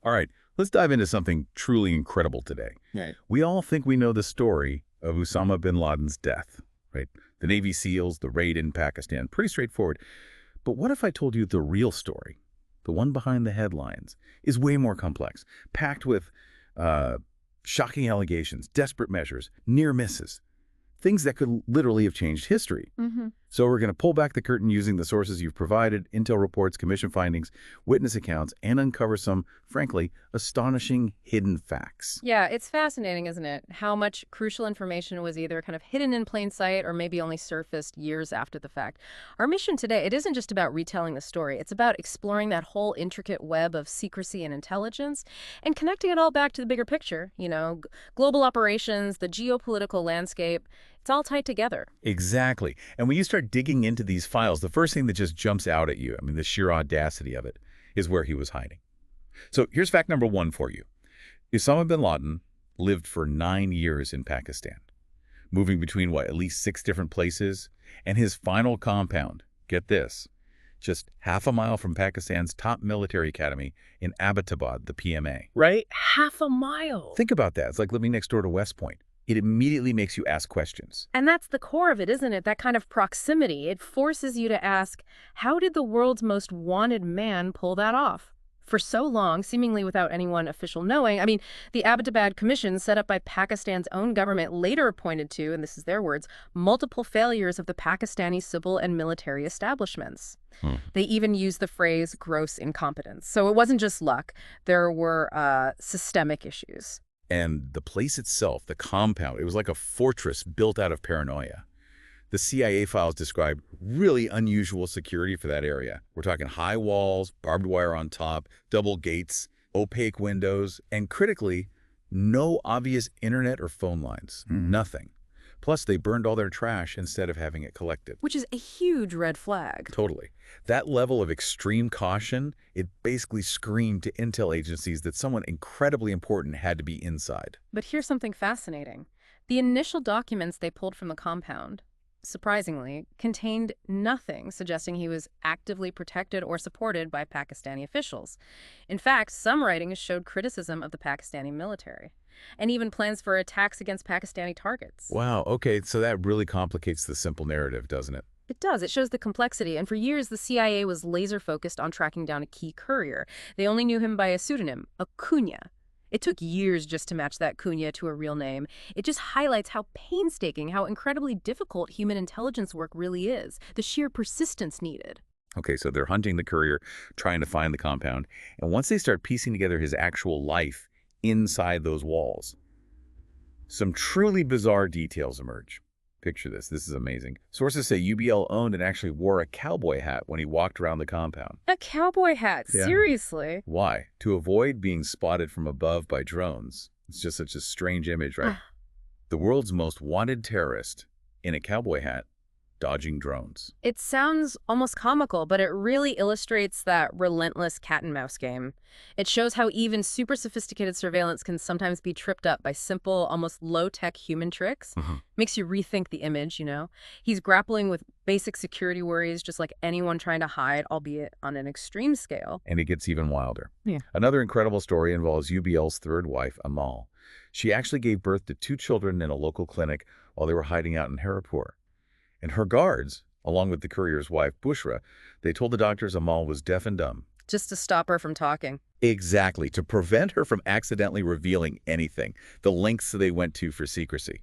All right, let's dive into something truly incredible today. Right. We all think we know the story of Osama bin Laden's death, right? The Navy SEALs, the raid in Pakistan, pretty straightforward. But what if I told you the real story, the one behind the headlines, is way more complex, packed with shocking allegations, desperate measures, near misses, things that could literally have changed history. So we're going to pull back the curtain using the sources you've provided, intel reports, commission findings, witness accounts, and uncover some, frankly, astonishing hidden facts. Yeah, it's fascinating, isn't it? How much crucial information was either kind of hidden in plain sight or maybe only surfaced years after the fact. Our mission today, it isn't just about retelling the story. It's about exploring that whole intricate web of secrecy and intelligence and connecting it all back to the bigger picture. Global operations, the geopolitical landscape, it's all tied together. Exactly. And when you start digging into these files, the first thing that just jumps out at you, the sheer audacity of it, is where he was hiding. So here's fact number one for you. Osama bin Laden lived for 9 years in Pakistan, moving between, at least 6 different places, and his final compound, get this, just half a mile from Pakistan's top military academy in Abbottabad, the PMA. Right? Half a mile. Think about that. It's like living next door to West Point. It immediately makes you ask questions. And that's the core of it, isn't it? That kind of proximity. It forces you to ask, how did the world's most wanted man pull that off? For so long, seemingly without anyone official knowing. The Abbottabad Commission, set up by Pakistan's own government, later pointed to, and this is their words, multiple failures of the Pakistani civil and military establishments. They even used the phrase gross incompetence. So it wasn't just luck. There were systemic issues. And the place itself, the compound, it was like a fortress built out of paranoia. The CIA files describe really unusual security for that area. We're talking high walls, barbed wire on top, double gates, opaque windows, and critically, no obvious internet or phone lines. Nothing. Plus, they burned all their trash instead of having it collected. Which is a huge red flag. Totally. That level of extreme caution, it basically screamed to intel agencies that someone incredibly important had to be inside. But here's something fascinating. The initial documents they pulled from the compound, surprisingly, contained nothing suggesting he was actively protected or supported by Pakistani officials. In fact, some writings showed criticism of the Pakistani military, and even plans for attacks against Pakistani targets. Wow, okay, so that really complicates the simple narrative, doesn't it? It does. It shows the complexity. And for years, the CIA was laser-focused on tracking down a key courier. They only knew him by a pseudonym, Acuna. It took years just to match that Cunha to a real name. It just highlights how painstaking, how incredibly difficult human intelligence work really is, the sheer persistence needed. Okay, so they're hunting the courier, trying to find the compound, and once they start piecing together his actual life inside those walls, some truly bizarre details emerge. Picture this. This is amazing. Sources say UBL owned and actually wore a cowboy hat when he walked around the compound. A cowboy hat? Yeah. Seriously? Why? To avoid being spotted from above by drones. It's just such a strange image, right? The world's most wanted terrorist in a cowboy hat, dodging drones. It sounds almost comical, but it really illustrates that relentless cat-and-mouse game. It shows how even super sophisticated surveillance can sometimes be tripped up by simple, almost low-tech human tricks. Makes you rethink the image, He's grappling with basic security worries just like anyone trying to hide, albeit on an extreme scale. And it gets even wilder. Yeah. Another incredible story involves UBL's third wife, Amal. She actually gave birth to 2 children in a local clinic while they were hiding out in Haripur. And her guards, along with the courier's wife, Bushra, they told the doctors Amal was deaf and dumb. Just to stop her from talking. Exactly, to prevent her from accidentally revealing anything, the lengths they went to for secrecy.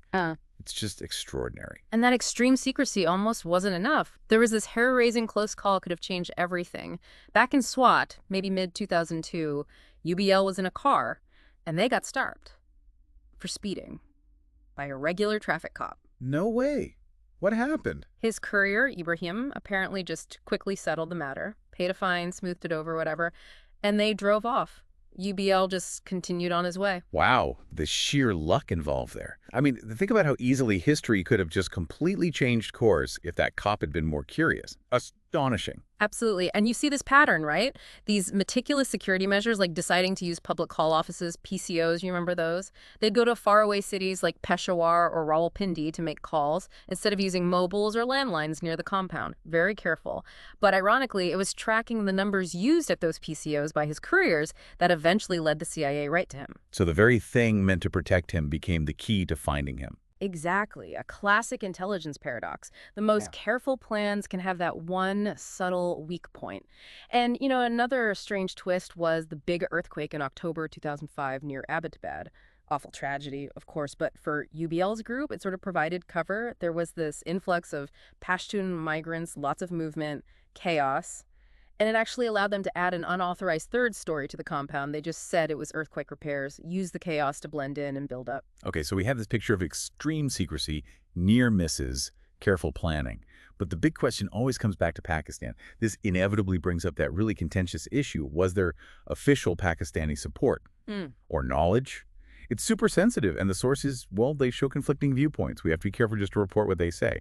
It's just extraordinary. And that extreme secrecy almost wasn't enough. There was this hair-raising close call could have changed everything. Back in SWAT, maybe mid-2002, UBL was in a car, and they got stopped for speeding by a regular traffic cop. No way. What happened? His courier, Ibrahim, apparently just quickly settled the matter, paid a fine, smoothed it over, whatever, and they drove off. UBL just continued on his way. Wow, the sheer luck involved there. Think about how easily history could have just completely changed course if that cop had been more curious. astonishing. Absolutely. And you see this pattern, right? These meticulous security measures, like deciding to use public call offices, PCOs, you remember those? They'd go to faraway cities like Peshawar or Rawalpindi to make calls instead of using mobiles or landlines near the compound. Very careful. But ironically, it was tracking the numbers used at those PCOs by his couriers that eventually led the CIA right to him. So the very thing meant to protect him became the key to finding him. Exactly. A classic intelligence paradox. The most careful plans can have that one subtle weak point. And, another strange twist was the big earthquake in October 2005 near Abbottabad. Awful tragedy, of course, but for UBL's group, it sort of provided cover. There was this influx of Pashtun migrants, lots of movement, chaos. And it actually allowed them to add an unauthorized third story to the compound. They just said it was earthquake repairs, used the chaos to blend in and build up. Okay, so we have this picture of extreme secrecy, near misses, careful planning. But the big question always comes back to Pakistan. This inevitably brings up that really contentious issue. Was there official Pakistani support or knowledge? It's super sensitive, and the sources, well, they show conflicting viewpoints. We have to be careful just to report what they say.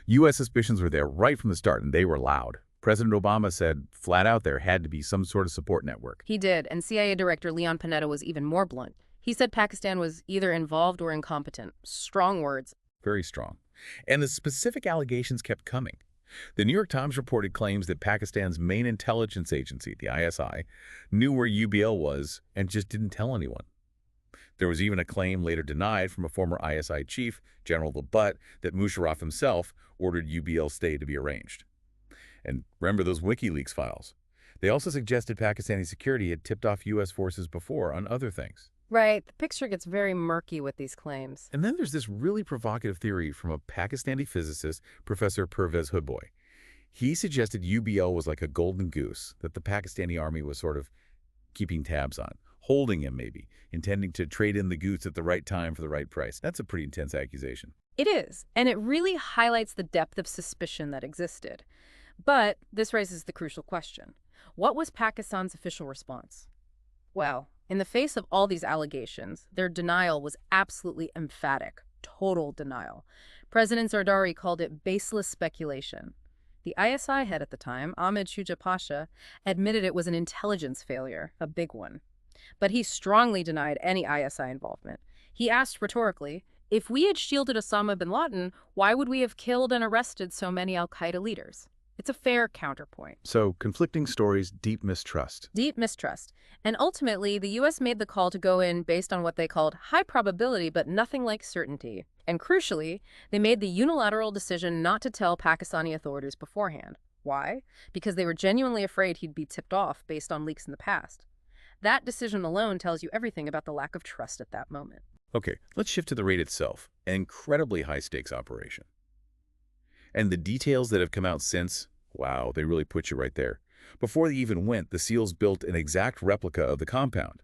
U.S. suspicions were there right from the start, and they were loud. President Obama said flat out there had to be some sort of support network. He did, and CIA Director Leon Panetta was even more blunt. He said Pakistan was either involved or incompetent. Strong words. Very strong. And the specific allegations kept coming. The New York Times reported claims that Pakistan's main intelligence agency, the ISI, knew where UBL was and just didn't tell anyone. There was even a claim later denied from a former ISI chief, General Laden, that Musharraf himself ordered UBL's stay to be arranged. And remember those WikiLeaks files. They also suggested Pakistani security had tipped off U.S. forces before on other things. Right. The picture gets very murky with these claims. And then there's this really provocative theory from a Pakistani physicist, Professor Pervez Hoodboy. He suggested UBL was like a golden goose that the Pakistani army was sort of keeping tabs on, holding him maybe, intending to trade in the goose at the right time for the right price. That's a pretty intense accusation. It is, and it really highlights the depth of suspicion that existed. But this raises the crucial question. What was Pakistan's official response? Well, in the face of all these allegations, their denial was absolutely emphatic, total denial. President Zardari called it baseless speculation. The ISI head at the time, Ahmed Shuja Pasha, admitted it was an intelligence failure, a big one. But he strongly denied any ISI involvement. He asked rhetorically, if we had shielded Osama bin Laden, why would we have killed and arrested so many al-Qaeda leaders? It's a fair counterpoint. So, conflicting stories, deep mistrust. Deep mistrust. And ultimately, the U.S. made the call to go in based on what they called high probability, but nothing like certainty. And crucially, they made the unilateral decision not to tell Pakistani authorities beforehand. Why? Because they were genuinely afraid he'd be tipped off based on leaks in the past. That decision alone tells you everything about the lack of trust at that moment. Okay, let's shift to the raid itself, an incredibly high-stakes operation. And the details that have come out since, wow, they really put you right there. Before they even went, the SEALs built an exact replica of the compound.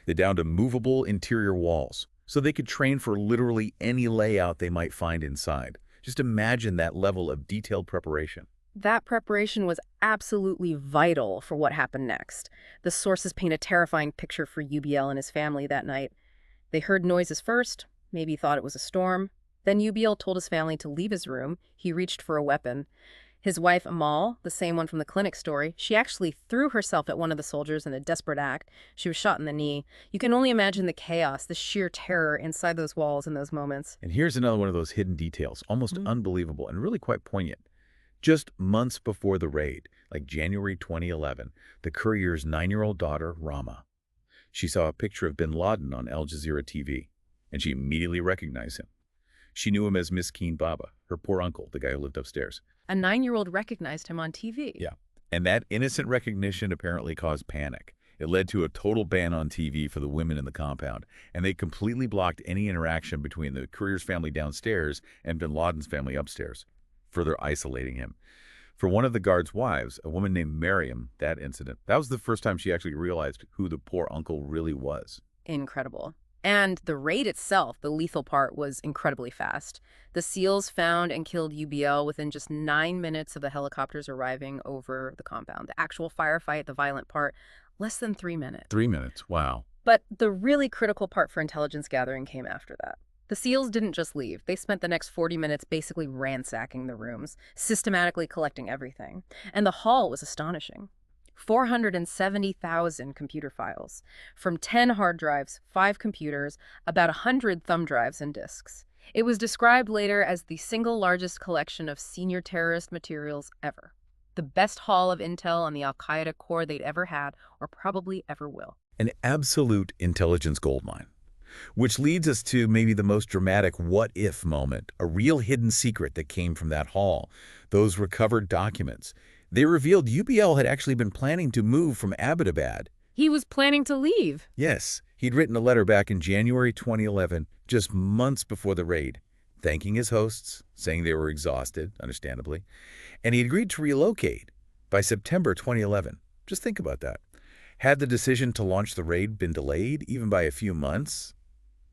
They downed to movable interior walls, so they could train for literally any layout they might find inside. Just imagine that level of detailed preparation. That preparation was absolutely vital for what happened next. The sources paint a terrifying picture for UBL and his family that night. They heard noises first, maybe thought it was a storm. Then UBL told his family to leave his room. He reached for a weapon. His wife, Amal, the same one from the clinic story, she actually threw herself at one of the soldiers in a desperate act. She was shot in the knee. You can only imagine the chaos, the sheer terror inside those walls in those moments. And here's another one of those hidden details, almost unbelievable and really quite poignant. Just months before the raid, like January 2011, the courier's 9-year-old daughter, Rama, she saw a picture of bin Laden on Al Jazeera TV, and she immediately recognized him. She knew him as Miskeen Baba, her poor uncle, the guy who lived upstairs. A 9-year-old recognized him on TV. Yeah, and that innocent recognition apparently caused panic. It led to a total ban on TV for the women in the compound, and they completely blocked any interaction between the courier's family downstairs and bin Laden's family upstairs, further isolating him. For one of the guards' wives, a woman named Miriam, that was the first time she actually realized who the poor uncle really was. Incredible. And the raid itself, the lethal part, was incredibly fast. The SEALs found and killed UBL within just 9 minutes of the helicopters arriving over the compound. The actual firefight, the violent part, less than 3 minutes. 3 minutes, wow. But the really critical part for intelligence gathering came after that. The SEALs didn't just leave. They spent the next 40 minutes basically ransacking the rooms, systematically collecting everything. And the haul was astonishing. 470,000 computer files, from 10 hard drives, 5 computers, about 100 thumb drives and disks. It was described later as the single largest collection of senior terrorist materials ever. The best haul of intel on the al-Qaeda core they'd ever had, or probably ever will. An absolute intelligence goldmine. Which leads us to maybe the most dramatic what-if moment, a real hidden secret that came from that haul, those recovered documents. They revealed UBL had actually been planning to move from Abbottabad. He was planning to leave. Yes, he'd written a letter back in January 2011, just months before the raid, thanking his hosts, saying they were exhausted, understandably, and he agreed to relocate by September 2011. Just think about that. Had the decision to launch the raid been delayed, even by a few months,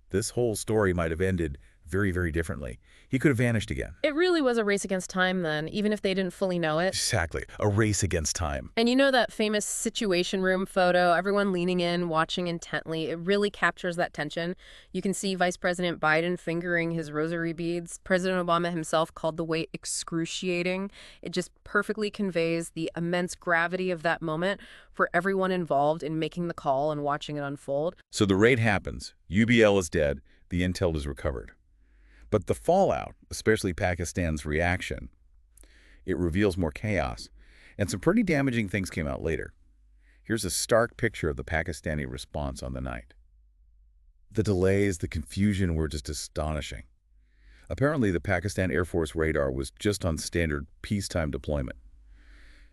this whole story might have ended very, very differently. He could have vanished again. It really was a race against time then, even if they didn't fully know it. Exactly. A race against time. And you know that famous Situation Room photo, everyone leaning in, watching intently? It really captures that tension. You can see Vice President Biden fingering his rosary beads. President Obama himself called the wait excruciating. It just perfectly conveys the immense gravity of that moment for everyone involved in making the call and watching it unfold. So the raid happens. UBL is dead. The intel is recovered. But the fallout, especially Pakistan's reaction, it reveals more chaos. And some pretty damaging things came out later. Here's a stark picture of the Pakistani response on the night. The delays, the confusion were just astonishing. Apparently, the Pakistan Air Force radar was just on standard peacetime deployment.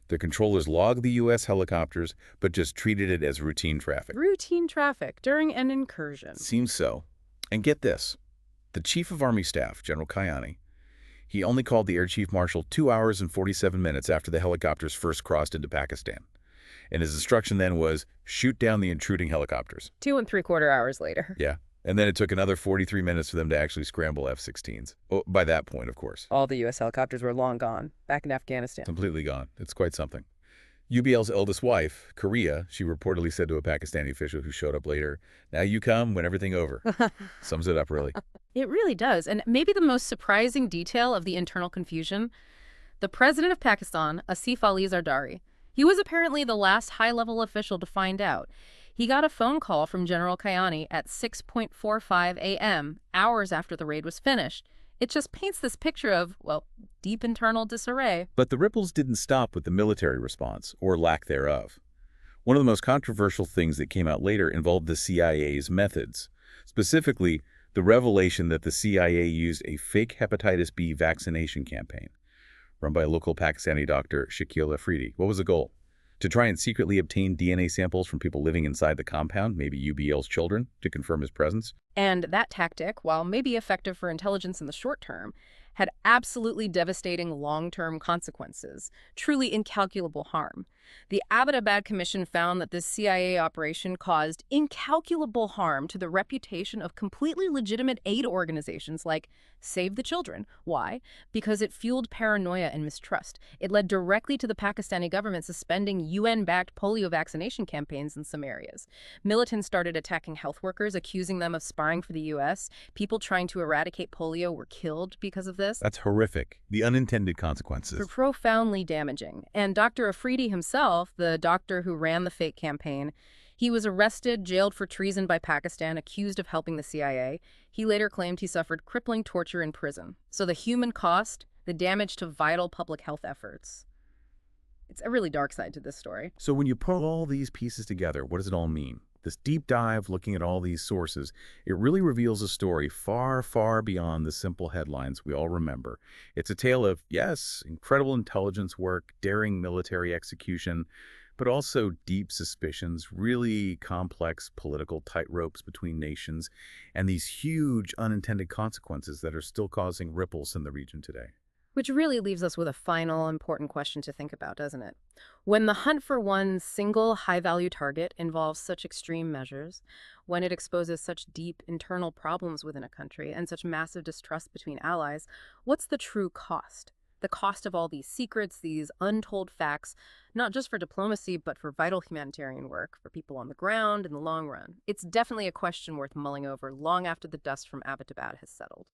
The controllers logged the U.S. helicopters, but just treated it as routine traffic. Routine traffic during an incursion. Seems so. And get this. The Chief of Army Staff, General Kayani, he only called the Air Chief Marshal 2 hours and 47 minutes after the helicopters first crossed into Pakistan. And his instruction then was, shoot down the intruding helicopters. 2 3/4 hours later. Yeah. And then it took another 43 minutes for them to actually scramble F-16s. Oh, by that point, of course. All the U.S. helicopters were long gone, back in Afghanistan. Completely gone. It's quite something. UBL's eldest wife, Korea, she reportedly said to a Pakistani official who showed up later, now you come when everything over. Sums it up, really. It really does. And maybe the most surprising detail of the internal confusion, the president of Pakistan, Asif Ali Zardari, he was apparently the last high-level official to find out. He got a phone call from General Kayani at 6:45 a.m., hours after the raid was finished. It just paints this picture of, well, deep internal disarray. But the ripples didn't stop with the military response, or lack thereof. One of the most controversial things that came out later involved the CIA's methods. Specifically, the revelation that the CIA used a fake hepatitis B vaccination campaign run by a local Pakistani doctor, Shakil Afridi. What was the goal? To try and secretly obtain DNA samples from people living inside the compound, maybe UBL's children, to confirm his presence. And that tactic, while maybe effective for intelligence in the short term, had absolutely devastating long-term consequences, truly incalculable harm. The Abbottabad Commission found that this CIA operation caused incalculable harm to the reputation of completely legitimate aid organizations like Save the Children. Why? Because it fueled paranoia and mistrust. It led directly to the Pakistani government suspending UN-backed polio vaccination campaigns in some areas. Militants started attacking health workers, accusing them of spying for the U.S. People trying to eradicate polio were killed because of this. That's horrific. The unintended consequences. They're profoundly damaging. And Dr. Afridi himself, the doctor who ran the fake campaign, he was arrested, jailed for treason by Pakistan, accused of helping the CIA. He later claimed he suffered crippling torture in prison. So the human cost, the damage to vital public health efforts. It's a really dark side to this story. So when you put all these pieces together, what does it all mean? This deep dive looking at all these sources, it really reveals a story far, far beyond the simple headlines we all remember. It's a tale of, yes, incredible intelligence work, daring military execution, but also deep suspicions, really complex political tightropes between nations, and these huge unintended consequences that are still causing ripples in the region today. Which really leaves us with a final important question to think about, doesn't it? When the hunt for one single high-value target involves such extreme measures, when it exposes such deep internal problems within a country and such massive distrust between allies, what's the true cost? The cost of all these secrets, these untold facts, not just for diplomacy, but for vital humanitarian work, for people on the ground in the long run. It's definitely a question worth mulling over long after the dust from Abbottabad has settled.